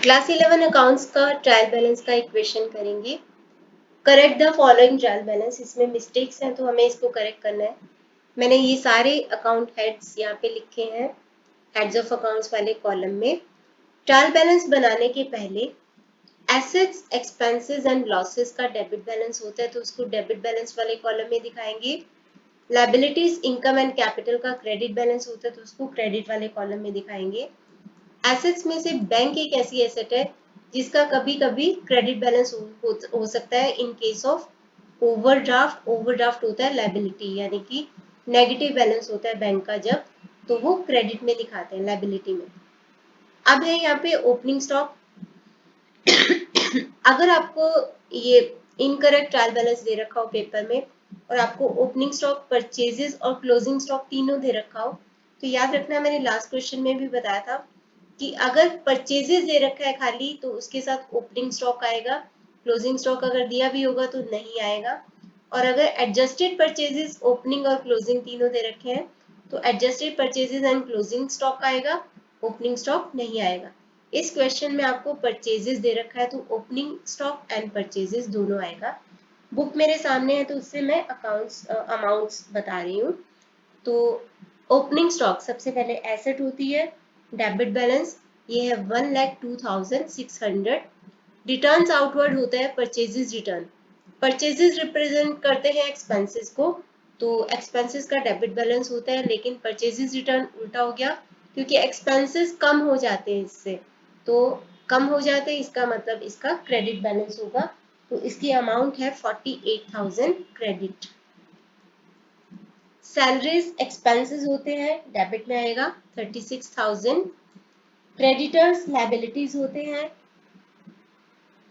Class 11 accounts का trial balance का एक क्वेश्चन करेंगे। Correct the following trial balance. इसमें मिस्टेक्स हैं तो हमें इसको करेक्ट करना है। मैंने ये सारे अकाउंट हेड्स यहाँ पे लिखे हैं हेड्स ऑफ अकाउंट्स वाले कॉलम में। ट्रायल बैलेंस बनाने के पहले एसेट्स, एक्सपेंसेस एंड लॉसेस का डेबिट बैलेंस होता है तो उसको डेबिट बैलेंस वाले कॉलम में दिखाएंगे। लायबिलिटीज, इनकम एंड कैपिटल का क्रेडिट बैलेंस होता है तो उसको क्रेडिट वाले कॉलम में दिखाएंगे। एसेट्स में से बैंक एक ऐसी एसेट है जिसका कभी कभी क्रेडिट बैलेंस हो सकता है in case of overdraft. Overdraft होता है लायबिलिटी, यानी कि नेगेटिव बैलेंस होता है बैंक का जब, तो वो क्रेडिट में दिखाते हैं लायबिलिटी में। अब है यहाँ पे ओपनिंग स्टॉक। अगर आपको ये इनकरेक्ट ट्रायल बैलेंस दे रखा हो पेपर में और आपको ओपनिंग स्टॉक, परचेजेस और क्लोजिंग स्टॉक तीनों दे रखा हो तो याद रखना, मैंने लास्ट क्वेश्चन में भी बताया था कि अगर परचेजेस दे रखा है खाली तो उसके साथ ओपनिंग स्टॉक आएगा, क्लोजिंग स्टॉक अगर दिया भी होगा तो नहीं आएगा। और अगर एडजस्टेड परचेजेस, ओपनिंग और क्लोजिंग तीनों दे रखे हैं तो adjusted purchases and closing stock आएगा, ओपनिंग स्टॉक नहीं आएगा। इस क्वेश्चन में आपको परचेजेस दे रखा है तो ओपनिंग स्टॉक एंड परचेजेस दोनों आएगा। बुक मेरे सामने है तो उससे मैं अकाउंट्स अमाउंट्स बता रही हूँ। तो ओपनिंग स्टॉक सबसे पहले एसेट होती है, डेबिट बैलेंस ये है 1,02,600। रिटर्न्स आउटवर्ड होता है परचेजेस रिटर्न। परचेजेस रिप्रेजेंट करते हैं एक्सपेंसेस को, तो एक्सपेंसेस का डेबिट बैलेंस होता है, लेकिन परचेजेस रिटर्न उल्टा हो गया क्योंकि एक्सपेंसेस कम हो जाते हैं इससे, तो कम हो जाते हैं इसका मतलब इसका क्रेडिट बैलेंस होगा। तो इसकी अमाउंट है 48,000 क्रेडिट। सैलरीज एक्सपेंसेस होते हैं, डेबिट में आएगा 36,000। क्रेडिटर्स लायबिलिटीज होते हैं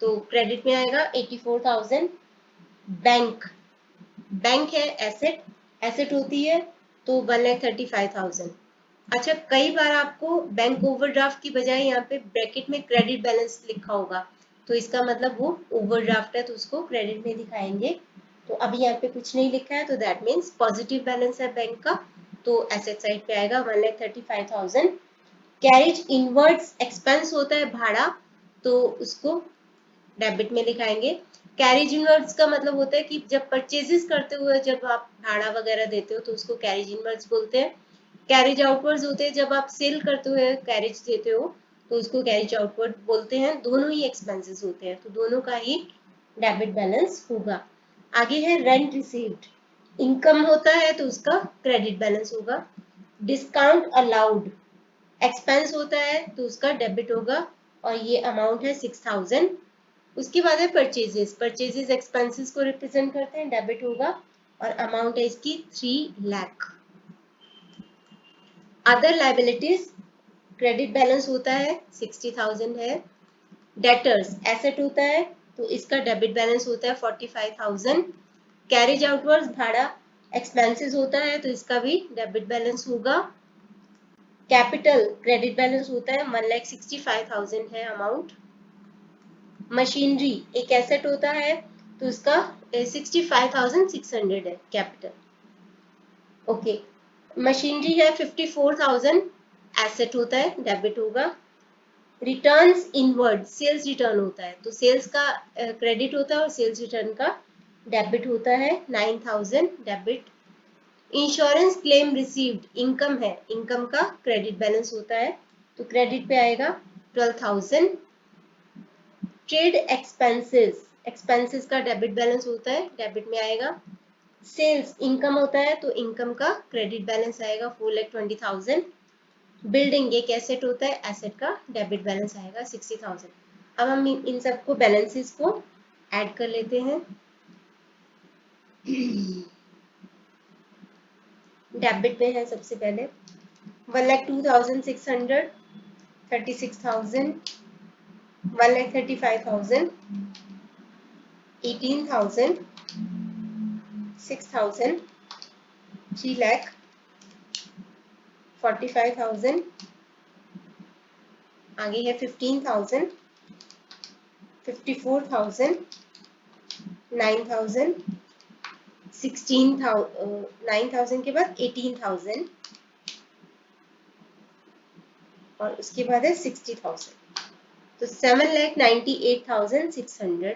तो क्रेडिट में आएगा 84,000। बैंक, बैंक है एसेट, एसेट होती है तो 1,35,000। अच्छा, कई बार आपको बैंक ओवरड्राफ्ट की बजाय यहाँ पे ब्रैकेट में क्रेडिट बैलेंस लिखा होगा तो इसका मतलब वो ओवरड्राफ्ट है तो उसको क्रेडिट में दिखाएंगे। तो अभी यहाँ पे कुछ नहीं लिखा है तो दैट मीन्स पॉजिटिव बैलेंस है बैंक का, तो एसेट साइड पे आएगा 1,35,000। कैरेज इनवर्ड्स एक्सपेंस होता है भाड़ा, तो उसको डेबिट में दिखाएंगे। कैरेज इनवर्ड्स का मतलब होता है कि जब परचेजेस करते हुए जब आप भाड़ा वगैरह देते हो तो उसको कैरेज इनवर्ड्स बोलते हैं। कैरेज आउटवर्ड्स होते हैं जब आप सेल करते हुए कैरेज देते हो तो उसको कैरेज आउटवर्ड बोलते हैं। दोनों ही एक्सपेंसेस होते हैं तो दोनों का ही डेबिट बैलेंस होगा। आगे है रेंट रिसीव्ड, इनकम होता है तो उसका क्रेडिट बैलेंस होगा। डिस्काउंट अलाउड एक्सपेंस होता है तो उसका डेबिट होगा और ये अमाउंट है 6,000। उसके बाद है परचेजेस, परचेजेस एक्सपेंसेस को रिप्रेजेंट करते हैं, डेबिट होगा और अमाउंट है इसकी 3 lakh. Other liabilities credit balance होता है 60,000 है। डेटर्स एसेट होता है तो इसका डेबिट बैलेंस होता है 45,000। कैरेज आउटवर्ड्स भाड़ा एक्सपेंसेस होता है तो इसका भी डेबिट बैलेंस होगा। कैपिटल क्रेडिट बैलेंस होता है 1,65,000 है अमाउंट। मशीनरी एक एसेट होता है तो उसका 65,600 है कैपिटल। ओके, मशीनरी है 54,000, एसेट होता है, डेबिट होगा। रिटर्न्स इनवर्ड सेल्स रिटर्न होता है तो सेल्स का क्रेडिट होता है और सेल्स रिटर्न का डेबिट होता है 9,000 debit. Insurance claim received income है, इनकम का क्रेडिट बैलेंस होता है तो क्रेडिट पे आएगा 12,000। ट्रेड एक्सपेंसेस, एक्सपेंसेस का डेबिट बैलेंस होता है, डेबिट में आएगा। सेल्स इनकम होता है तो इनकम का क्रेडिट बैलेंस आएगा 4,20,000। बिल्डिंग एक एसेट होता है, एसेट का डेबिट बैलेंस आएगा 60,000। अब हम इन सबको बैलेंसेस को ऐड कर लेते हैं। डेबिट में है सबसे पहले 1,02,600, 36,000, 1,35,000, 18,000, 6,000, 3 lakh, 45,000, आगे है 15,000, 54,000, 9,000, 16,000, 9,000 के बाद 18,000 और उसके बाद है 60,000। तो 7,98,600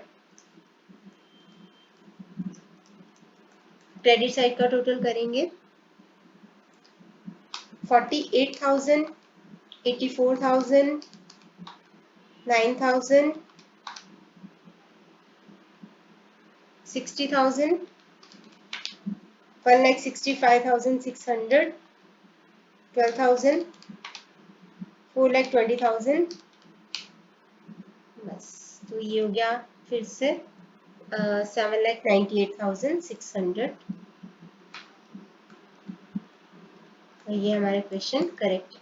क्रेडिट साइड का टोटल करेंगे 48,000, 84,000, 9,000, 60,000, 1,65,600, 12,000, 4,20,000। बस, तो ये हो गया फिर से 7,98,600। ये हमारे क्वेश्चन करेक्ट है।